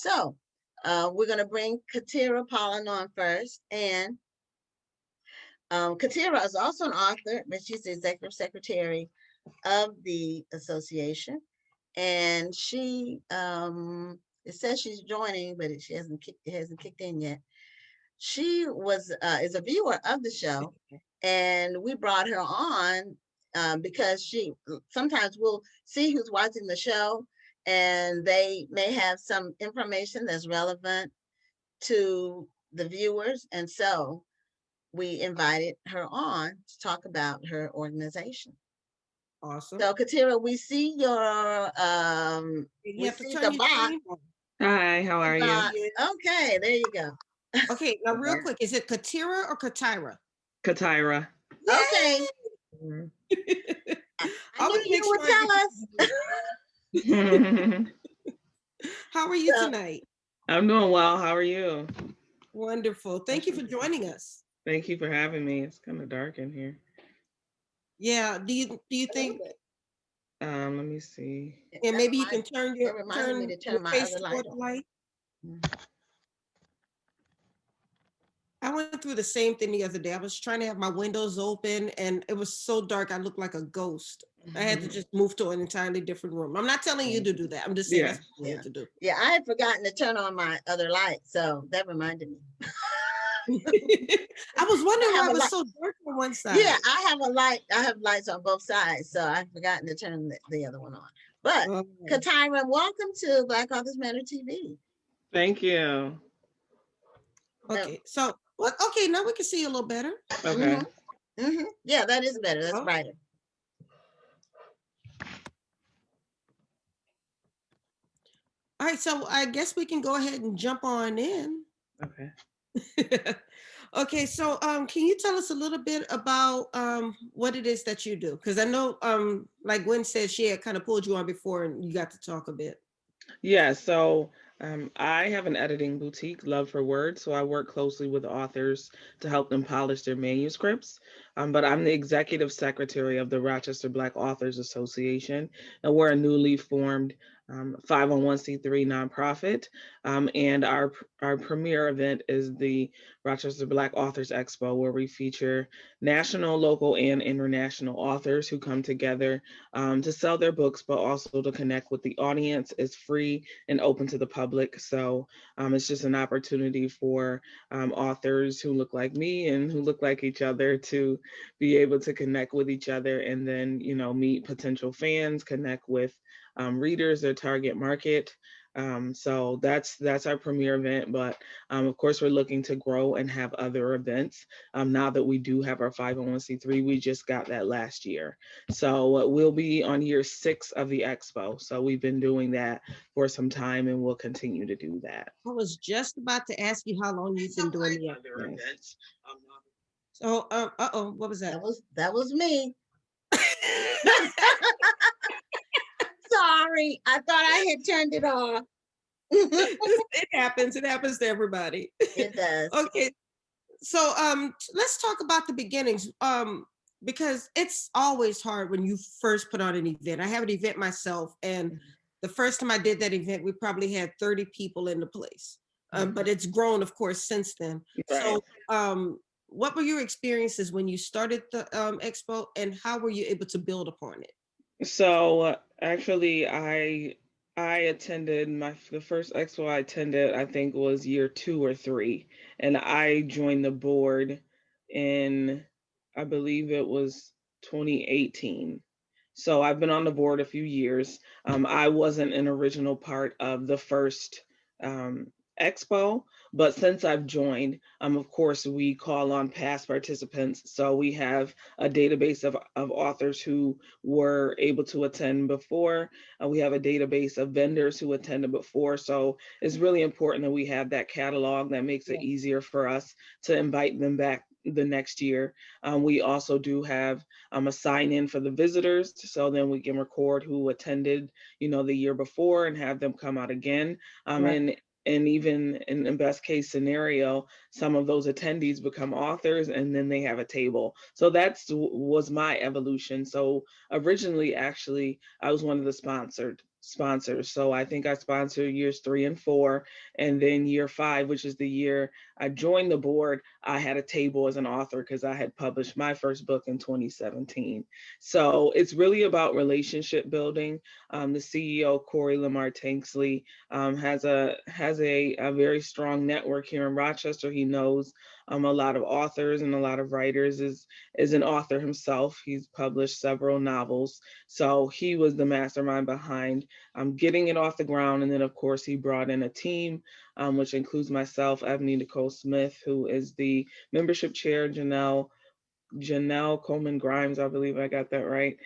So we're going to bring CaTyra Polland on first. And CaTyra is also an author, but she's the executive secretary of the association. And she, it says she's joining, but it hasn't kicked in yet. She is a viewer of the show, and we brought her on because she sometimes we'll see who's watching the show, and they may have some information that's relevant to the viewers, and so we invited her on to talk about her organization. Awesome. So CaTyra, we see your you have to turn your screen on. Hi, how are you? Okay, there you go. Okay, now real quick, is it CaTyra or CaTyra? CaTyra. Okay. I knew you would tell us. How are you tonight? I'm doing well. How are you? Wonderful. Thank you for joining us. Thank you for having me. It's kind of dark in here. Yeah. Do you think? Let me see. Yeah, maybe you can turn your my face other toward the light. I went through the same thing the other day. I was trying to have my windows open, and it was so dark. I looked like a ghost. I had to just move to an entirely different room. I'm not telling you to do that. I'm just saying that's what I had to do. Yeah, I had forgotten to turn on my other light, so that reminded me. I was wondering why it was so dark on one side. Yeah, I have a light. I have lights on both sides, so I've forgotten to turn the other one on. But CaTyra, welcome to Black Authors Matter TV. Thank you. Okay, so okay, now we can see you a little better. Okay. Yeah, that is better. That's brighter. All right, so I guess we can go ahead and jump on in. Okay. Okay, so can you tell us a little bit about what it is that you do? Because I know, like Gwen said, she had kind of pulled you on before and you got to talk a bit. Yeah, so I have an editing boutique, Love for Words, so I work closely with authors to help them polish their manuscripts. But I'm the executive secretary of the Rochester Black Authors Association, and we're a newly formed 501c3 nonprofit. And our premier event is the Rochester Black Authors Expo, where we feature national, local, and international authors who come together to sell their books, but also to connect with the audience. It's free and open to the public. So it's just an opportunity for authors who look like me and who look like each other to be able to connect with each other and then, meet potential fans, connect with readers, their target market. So that's our premier event, but of course we're looking to grow and have other events. Now that we do have our 501c3, we just got that last year. So we'll be on year 6 of the Expo. So we've been doing that for some time and we'll continue to do that. I was just about to ask you how long you've been doing the other events. So, what was that? That was me. Sorry, I thought I had turned it off. It happens. It happens to everybody. It does. Okay. So let's talk about the beginnings. Because it's always hard when you first put on an event. I have an event myself, and the first time I did that event, we probably had 30 people in the place. But it's grown, of course, since then. Right. So what were your experiences when you started the Expo, and how were you able to build upon it? So actually, I attended the first Expo I attended, I think was year 2 or 3, and I joined the board in, I believe it was 2018. So I've been on the board a few years. I wasn't an original part of the first Expo, but since I've joined, of course, we call on past participants. So we have a database of authors who were able to attend before. We have a database of vendors who attended before. So it's really important that we have that catalog that makes it easier for us to invite them back the next year. We also do have a sign in for the visitors, so then we can record who attended, the year before and have them come out again. And even in the best case scenario, some of those attendees become authors and then they have a table. So was my evolution. So originally, actually, I was one of the sponsored sponsors. So I think I sponsored years 3 and 4, and then year 5, which is the year I joined the board, I had a table as an author because I had published my first book in 2017. So it's really about relationship building. The CEO, Corey Lamar Tanksley, has a very strong network here in Rochester. He knows a lot of authors and a lot of writers. Is an author himself. He's published several novels. So he was the mastermind behind getting it off the ground. And then, of course, he brought in a team, which includes myself, Ebony Nicole Smith, who is the membership chair, Janelle Coleman Grimes, I believe I got that right.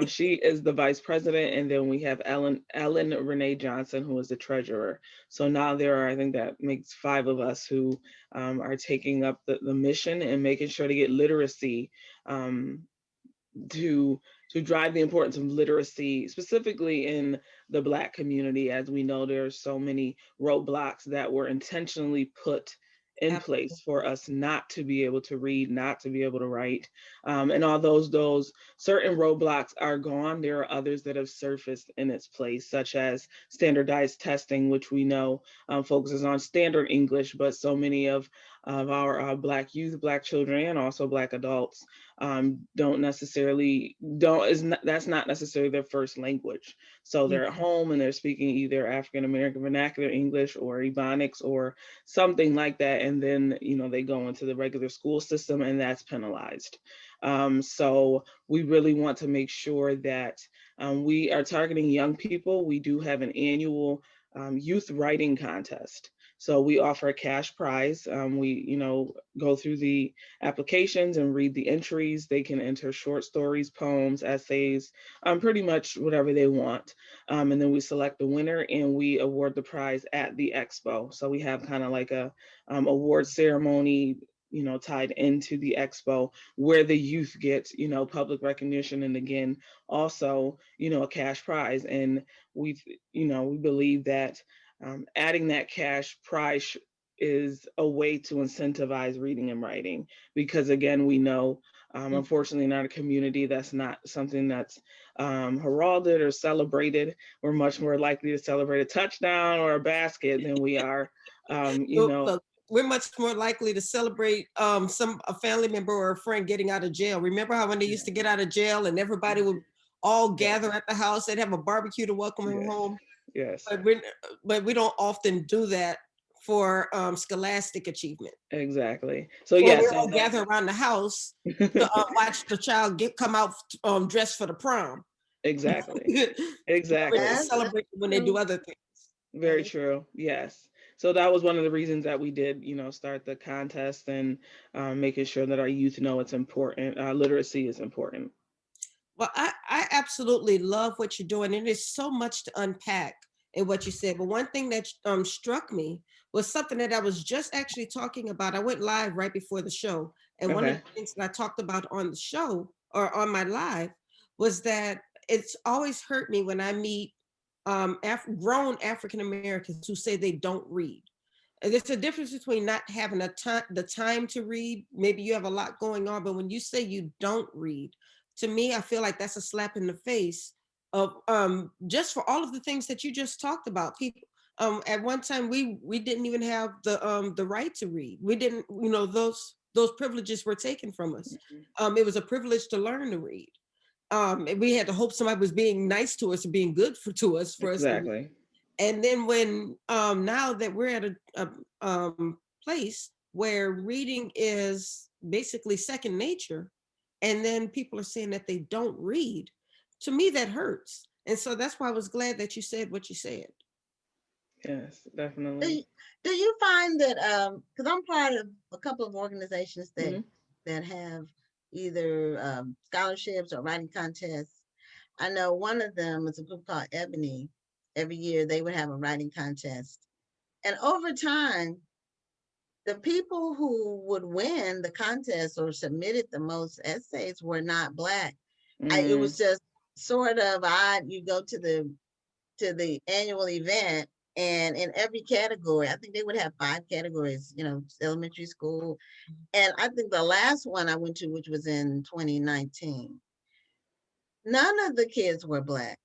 She is the vice president, and then we have Ellen Renee Johnson, who is the treasurer. So now there are, I think that makes 5 of us who are taking up the mission and making sure to get literacy um, to drive the importance of literacy, specifically in the Black community. As we know, there are so many roadblocks that were intentionally put in place for us not to be able to read, not to be able to write. And although those certain roadblocks are gone, there are others that have surfaced in its place, such as standardized testing, which we know focuses on standard English, but so many of our Black youth, Black children, and also Black adults that's not necessarily their first language. So they're at home and they're speaking either African American vernacular English or Ebonics or something like that, and then they go into the regular school system, and that's penalized. So we really want to make sure that we are targeting young people. We do have an annual youth writing contest. So we offer a cash prize. We, go through the applications and read the entries. They can enter short stories, poems, essays, pretty much whatever they want. And then we select the winner and we award the prize at the Expo. So we have kind of like a award ceremony, tied into the Expo where the youth get, public recognition. And again, also, a cash prize. And we believe that adding that cash prize is a way to incentivize reading and writing, because again, we know, unfortunately, in our community, that's not something that's heralded or celebrated. We're much more likely to celebrate a touchdown or a basket than we are, Look, we're much more likely to celebrate a family member or a friend getting out of jail. Remember how when they used to get out of jail and everybody would all gather at the house, they'd have a barbecue to welcome them home. Yes. But we don't often do that for scholastic achievement. Exactly. So yes, yes, we all gather around the house to watch the child come out dressed for the prom. Exactly. Exactly. Celebrate when they do other things. Very true. Yes. So that was one of the reasons that we did, start the contest and making sure that our youth know it's important. Literacy is important. Well, I absolutely love what you're doing. And there's so much to unpack in what you said. But one thing that struck me was something that I was just actually talking about. I went live right before the show. And one of the things that I talked about on the show or on my live was that it's always hurt me when I meet grown African Americans who say they don't read. And there's a difference between not having the time to read. Maybe you have a lot going on, but when you say you don't read, to me, I feel like that's a slap in the face of just for all of the things that you just talked about. People, at one time, we didn't even have the right to read. We didn't, those privileges were taken from us. It was a privilege to learn to read. We had to hope somebody was being nice to us or being good to us. Exactly. And then when now that we're at a place where reading is basically second nature, and then people are saying that they don't read, to me that hurts. And so that's why I was glad that you said what you said. Yes, definitely. Do you find that because I'm part of a couple of organizations that have either scholarships or writing contests. I know one of them is a group called Ebony. Every year they would have a writing contest. And over time, the people who would win the contest or submitted the most essays were not Black. It was just sort of odd. You go to the annual event, and in every category, I think they would have 5 categories, elementary school. And I think the last one I went to, which was in 2019, none of the kids were Black.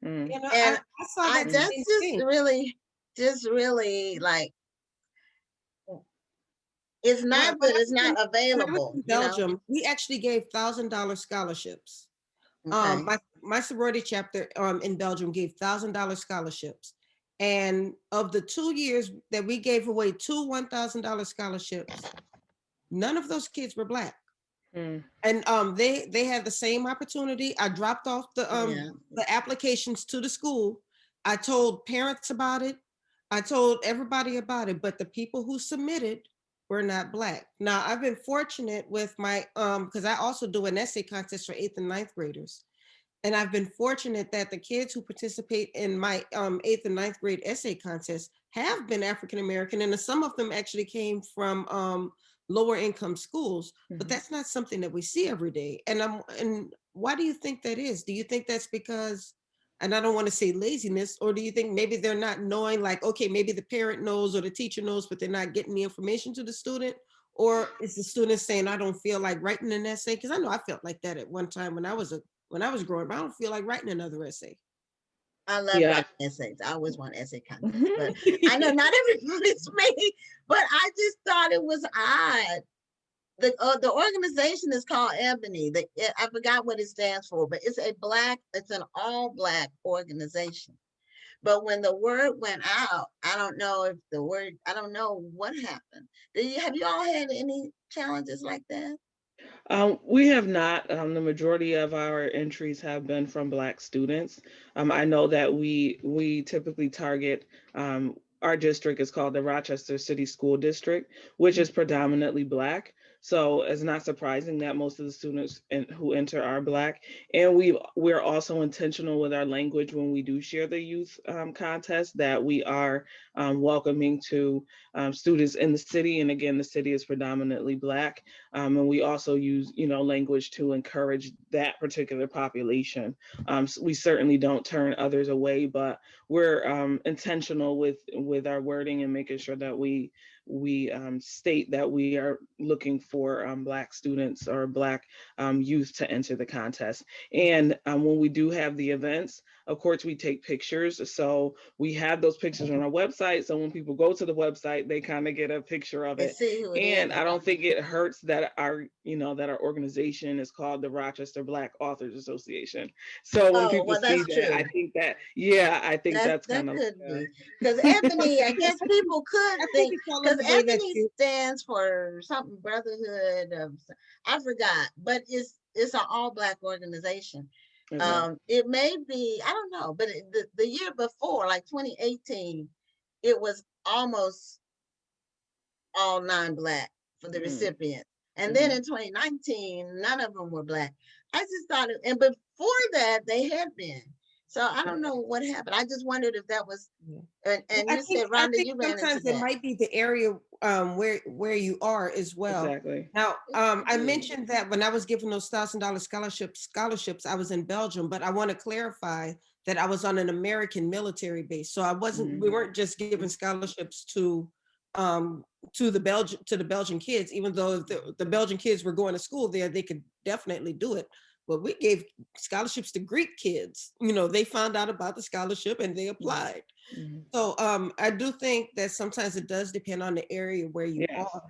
Mm. You know, And I saw that that's same thing. just really like it's When not when that I it's was in, not when I was available, in you know. Belgium, we actually gave $1,000 scholarships. Okay. My sorority chapter in Belgium gave $1,000 scholarships, and of the 2 years that we gave away two $1,000 scholarships, none of those kids were Black. Mm. And they had the same opportunity. I dropped off Yeah. the applications to the school. I told parents about it. I told everybody about it, but the people who submitted were not Black. Now I've been fortunate with my because I also do an essay contest for 8th and ninth graders. And I've been fortunate that the kids who participate in my 8th and ninth grade essay contest have been African American, and some of them actually came from lower income schools. But Mhm. that's not something that we see every day. And why do you think that is? Do you think that's because, and I don't want to say laziness, or do you think maybe they're not knowing, like, okay, maybe the parent knows or the teacher knows, but they're not getting the information to the student? Or is the student saying, I don't feel like writing an essay? Because I know I felt like that at one time when I was growing up. I don't feel like writing another essay. I love Yeah. writing essays. I always want essay contests, but I know not everybody's me. But I just thought it was odd. The organization is called Ebony. I forgot what it stands for, but it's an all Black organization. But when the word went out, I don't know what happened. Have you all had any challenges like that? We have not. The majority of our entries have been from Black students. I know that we typically target our district is called the Rochester City School District, which is predominantly Black. So it's not surprising that most of the students who enter are Black. And we're also intentional with our language when we do share the youth contest, that we are welcoming to students in the city. And again, the city is predominantly Black. And we also use, language to encourage that particular population. So we certainly don't turn others away, but we're intentional with our wording and making sure that we state that we are looking for Black students or Black youth to enter the contest. And when we do have the events, of course, we take pictures. So we have those pictures on our website. So when people go to the website, they kind of get a picture of And it. see who it And is. I don't think it hurts that our organization is called the Rochester Black Authors Association. So when Oh, people well, see that's that, I true. think that, yeah, I think that's That kind of could like, be because Ebony. I guess people could I think think it's all in because the way that Ebony you. stands for something Brotherhood of. I forgot, but it's an all Black organization. okay. It may be, I don't know, but the year before, like 2018, it was almost all non-Black for the Mm-hmm. recipient. And then Mm-hmm. in 2019, none of them were Black. I just thought, and before that, they had been. So I don't know what happened. I just wondered if that was, Yeah. Well, and you said, I Rhonda, think you ran into sometimes it that. might be the area where you are as well. Exactly. Now, It could I be. mentioned that when I was given those $1,000 scholarships, I was in Belgium, but I want to clarify that I was on an American military base, so I wasn't. Mm-hmm. We weren't just giving scholarships um, to the Belgian kids, even though if the Belgian kids were going to school there, they could definitely do it. But we gave scholarships to Greek kids. They found out about the scholarship and they applied. Mm-hmm. So I do think that sometimes it does depend on the area where you Yes, are,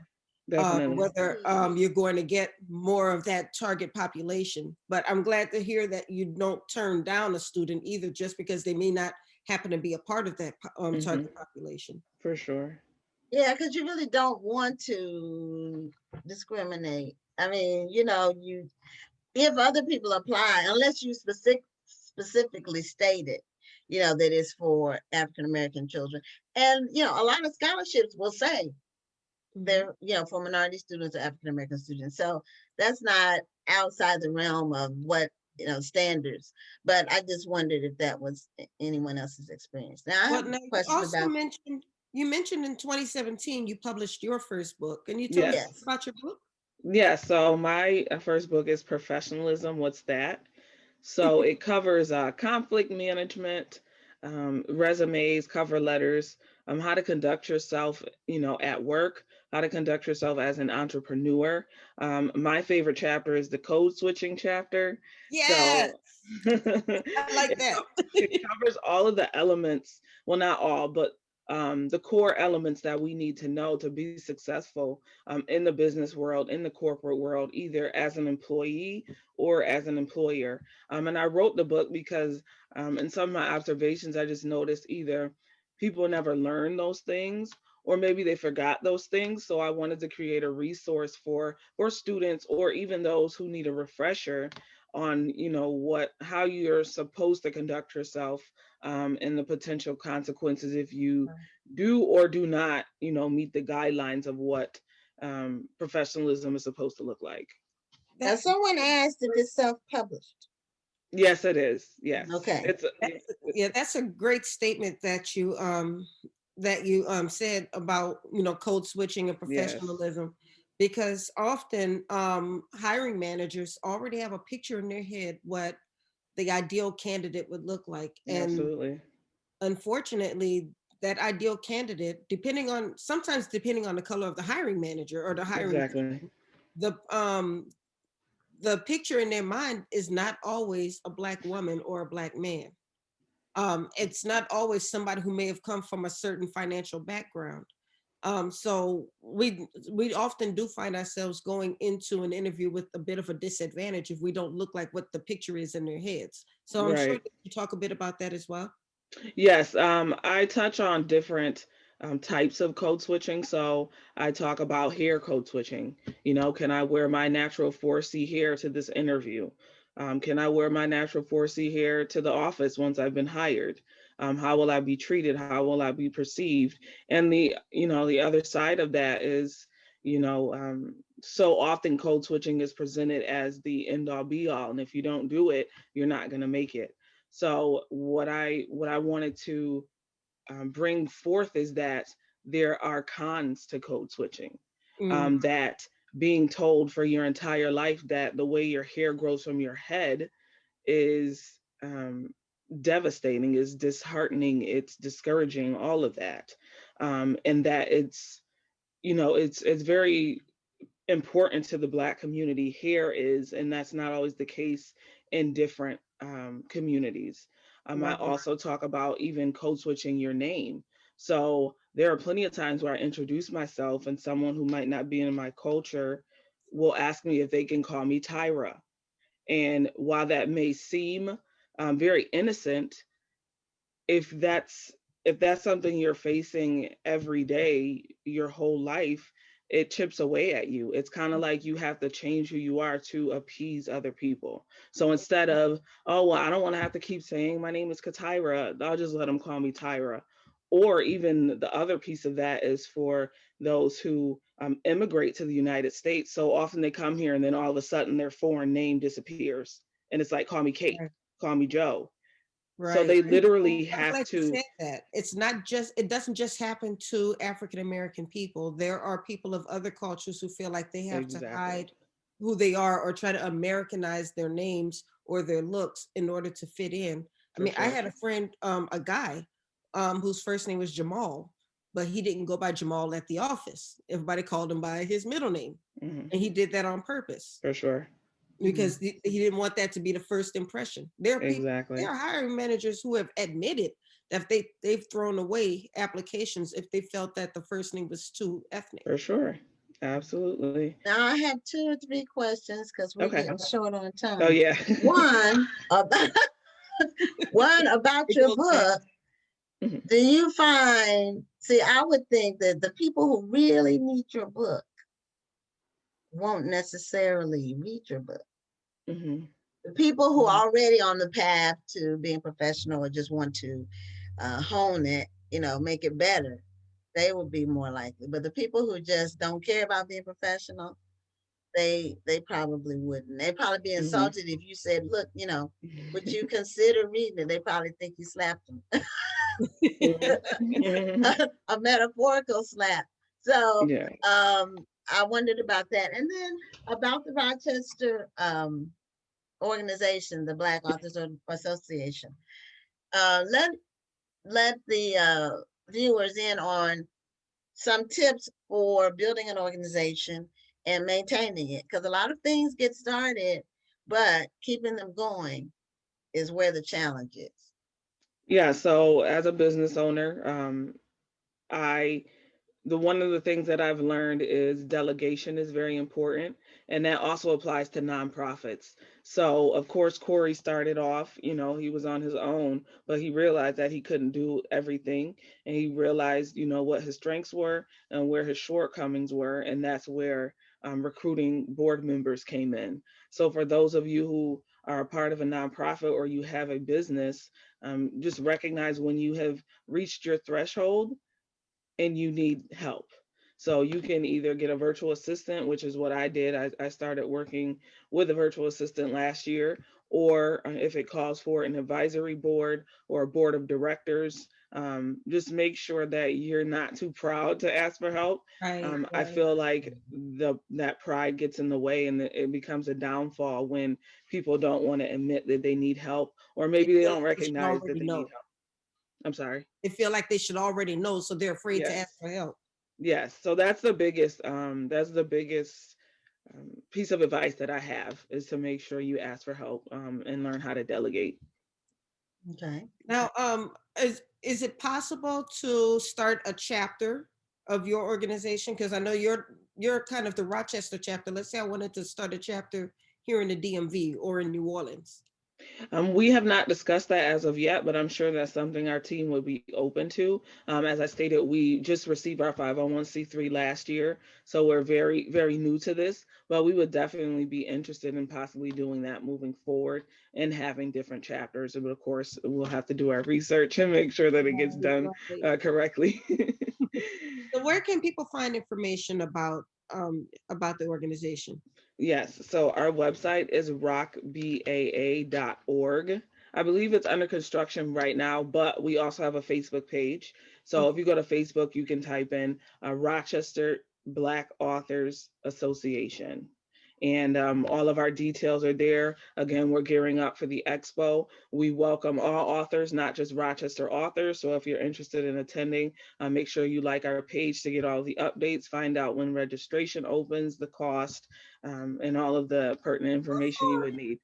definitely. whether you're going to get more of that target population. But I'm glad to hear that you don't turn down a student either just because they may not happen to be a part of that Mm-hmm. target population. For sure. Yeah, because you really don't want to discriminate. I mean, you if other people apply, unless you specifically stated, that it's for African American children. And a lot of scholarships will say they're, for minority students or African American students. So that's not outside the realm of what, standards. But I just wondered if that was anyone else's experience. Now I have Well, a now you question also about, mentioned in 2017 you published your first book. Can you tell us Yes. yes. about your book? Yeah, so my first book is Professionalism. What's that? So it covers conflict management, resumes, cover letters, how to conduct yourself, at work, how to conduct yourself as an entrepreneur. My favorite chapter is the code switching chapter. Yes, So I like it, that. it covers all of the elements, well, not all, but the core elements that we need to know to be successful in the business world, in the corporate world, either as an employee or as an employer. And I wrote the book because in some of my observations, I just noticed either people never learn those things or maybe they forgot those things. So I wanted to create a resource for students or even those who need a refresher on what how you're supposed to conduct yourself, and the potential consequences if you do or do not meet the guidelines of what professionalism is supposed to look like. Now, That, someone asked if it's self-published. Yes, it is. Yes, Okay. yeah, that's a great statement that you said about code switching and yes, professionalism, because often hiring managers already have a picture in their head what the ideal candidate would look like, and absolutely, unfortunately that ideal candidate, depending on the color of the hiring manager or the hiring exactly, the the picture in their mind is not always a Black woman or a Black man. It's not always somebody who may have come from a certain financial background. So we often do find ourselves going into an interview with a bit of a disadvantage if we don't look like what the picture is in their heads. So I'm sure right. that you talk a bit about that as well. Yes, I touch on different types of code switching. So I talk about hair code switching. Can I wear my natural 4C hair to this interview? Can I wear my natural 4C hair to the office once I've been hired? How will I be treated? How will I be perceived? And the other side of that is, so often code switching is presented as the end all be all. And if you don't do it, you're not going to make it. So what I wanted to bring forth is that there are cons to code switching. Mm, That being told for your entire life that the way your hair grows from your head is devastating, is disheartening, it's discouraging, all of that, and that it's very important to the Black community. Hair is, and that's not always the case in different communities. I right. also talk about even code switching your name. So there are plenty of times where I introduce myself and someone who might not be in my culture will ask me if they can call me Tyra. And while that may seem very innocent, if that's if that's something you're facing every day, your whole life, it chips away at you. It's kind of like you have to change who you are to appease other people. So instead of, oh well, I don't want to have to keep saying my name is CaTyra, I'll just let them call me Tyra. Or even the other piece of that is for those who immigrate to the United States. So often they come here and then all of a sudden their foreign name disappears, and it's like, call me Kate, Right. call me Joe. So Right. they And literally I'm have glad you to. said that. It doesn't just happen to African American people. There are people of other cultures who feel like they have to Exactly. hide who they are or try to Americanize their names or their looks in order to fit in. I For mean, I sure. had a friend, a guy, whose first name was Jamal, but he didn't go by Jamal at the office. Everybody called him by his middle name. Hmm. And he did that on purpose For sure. because he didn't want that to be the first impression. There Exactly. are hiring managers who have admitted that they've thrown away applications if they felt that the first name was too ethnic. For sure. Absolutely. Now I have two or three questions because we're Okay. getting short on Oh time. yeah. One about one about It your goes back. book. Mhm. Do you find, see, I would think that the people who really need your book won't necessarily read your book. Mhm. The people who Mhm. are already on the path to being professional or just want to hone it, make it better, they will be more likely. But the people who just don't care about being professional, they probably wouldn't. They'd probably be Mhm. insulted if you said, look, would you consider reading it? They probably think you slapped them. Mhm. A metaphorical slap. So Yeah. I wondered about that. And then about the Rochester organization, the Black Authors Association. Let the viewers in on some tips for building an organization and maintaining it. Because a lot of things get started, but keeping them going is where the challenge is. Yeah, so as a business owner, I the one of the things that I've learned is delegation is very important, and that also applies to nonprofits. So, of course, Corey started off, he was on his own, but he realized that he couldn't do everything, and he realized, what his strengths were and where his shortcomings were, and that's where recruiting board members came in. So, for those of you who are a part of a nonprofit or you have a business, just recognize when you have reached your threshold and you need help. So you can either get a virtual assistant, which is what I did. I started working with a virtual assistant last year, or if it calls for an advisory board or a board of directors, just make sure that you're not too proud to ask for help. Right, I right. feel like that pride gets in the way, and it becomes a downfall when people don't want to admit that they need help, or They maybe they feel don't like they should recognize that already they need know. help. I'm sorry. They feel like they should already know, so they're afraid to ask Yes. for help. Yes, so that's the biggest piece of advice that I have is to make sure you ask for help and learn how to delegate. Okay. Now, is it possible to start a chapter of your organization? Because I know you're kind of the Rochester chapter. Let's say I wanted to start a chapter here in the DMV or in New Orleans. We have not discussed that as of yet, but I'm sure that's something our team would be open to. As I stated, we just received our 501c3 last year, so we're very, very new to this, but we would definitely be interested in possibly doing that moving forward and having different chapters. But of course, we'll have to do our research and make sure that it gets Right, done right. correctly. So where can people find information about the organization? Yes, so our website is rockbaa.org. I believe it's under construction right now, but we also have a Facebook page. So Okay. if you go to Facebook, you can type in Rochester Black Authors Association. And all of our details are there. Again, we're gearing up for the Expo. We welcome all authors, not just Rochester authors. So if you're interested in attending, make sure you like our page to get all the updates, find out when registration opens, the cost, and all of the pertinent How information you far, would need.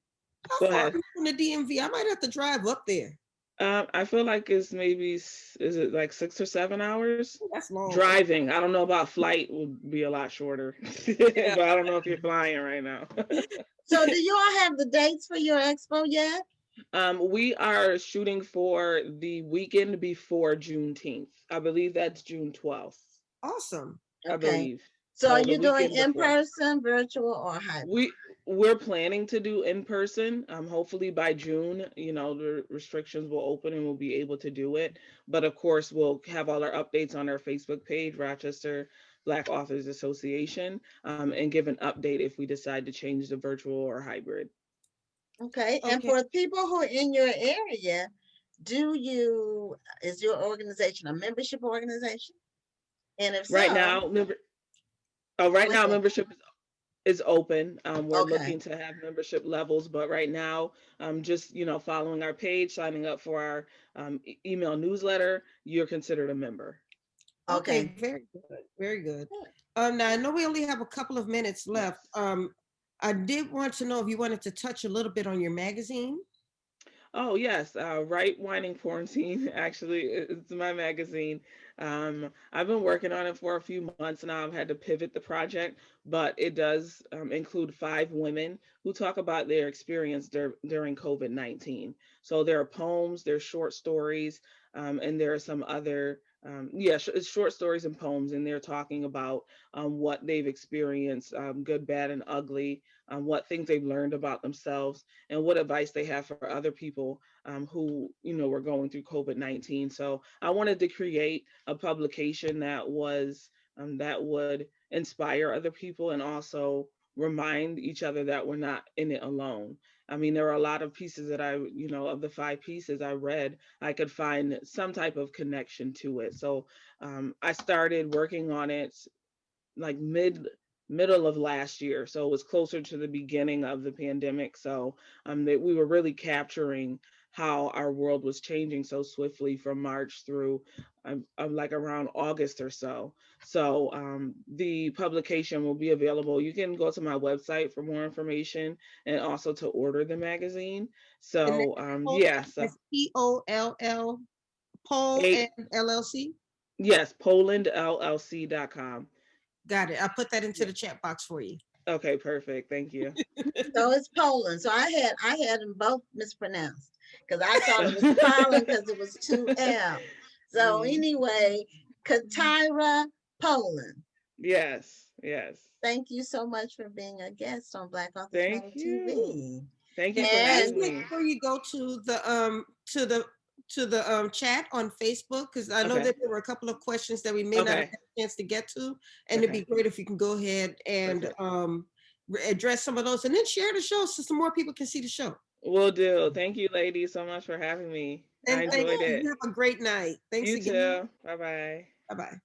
how Go far are ahead. you from the DMV? I might have to drive up there. I feel like it's maybe, is it like 6 or 7 hours? Oh, that's long. Okay. Driving. I don't know about flight, would be a lot shorter, but Yeah. I don't know if you're flying right now. So do you all have the dates for your expo yet? We are shooting for the weekend before Juneteenth. I believe that's June 12th, Awesome. I Okay. believe. So are So the you doing weekend in before. person, virtual, or hybrid? We we're planning to do in person. Hopefully by June, the restrictions will open and we'll be able to do it. But of course, we'll have all our updates on our Facebook page, Rochester Black Authors Association, and give an update if we decide to change the virtual or hybrid. Okay. And Okay. for people who are in your area, is your organization a membership organization? And if Right so, now, right go now ahead. membership is open. We're Okay. looking to have membership levels, but right now, just following our page, signing up for our email newsletter, you're considered a member. Okay. Okay. Very good. Very good. Now I know we only have a couple of minutes left. Yes. I did want to know if you wanted to touch a little bit on your magazine. Oh yes, Right Whining Quarantine. Actually, it's my magazine. I've been working on it for a few months now. I've had to pivot the project, but it does include 5 women who talk about their experience during COVID-19. So there are poems, there's short stories, and there are some other it's short stories and poems, and they're talking about what they've experienced, good, bad, and ugly, what things they've learned about themselves and what advice they have for other people who were going through COVID-19. So I wanted to create a publication that would inspire other people and also remind each other that we're not in it alone. I mean, there are a lot of pieces that of the 5 pieces I read, I could find some type of connection to it. So I started working on it like middle of last year, so it was closer to the beginning of the pandemic. So that we were really capturing how our world was changing so swiftly from March through like around August or so. So the publication will be available. You can go to my website for more information and also to order the magazine. And So yeah, so that's Poll, Poll a and LLC. yes, PollandLLC.com. Got it. I put that into Yeah. the chat box for you. Okay, perfect. Thank you. So it's Poland. So I had them both mispronounced because I thought it was Pollen because it was two L. So Mhm. anyway, CaTyra Poland. Yes, yes. Thank you so much for being a guest on Black Authors Matter Thank you. TV. Thank you And for please And having make me. sure you go to the chat on Facebook, because I know Okay. that there were a couple of questions that we may not have Okay. had a chance to get to, and it'd be Okay. great if you can go ahead and Perfect. address some of those, and then share the show so some more people can see the show. Will do. Thank you, ladies, so much for having me. I And thank enjoyed you. it. You have a great night. Thanks You again. too. Bye bye. Bye bye.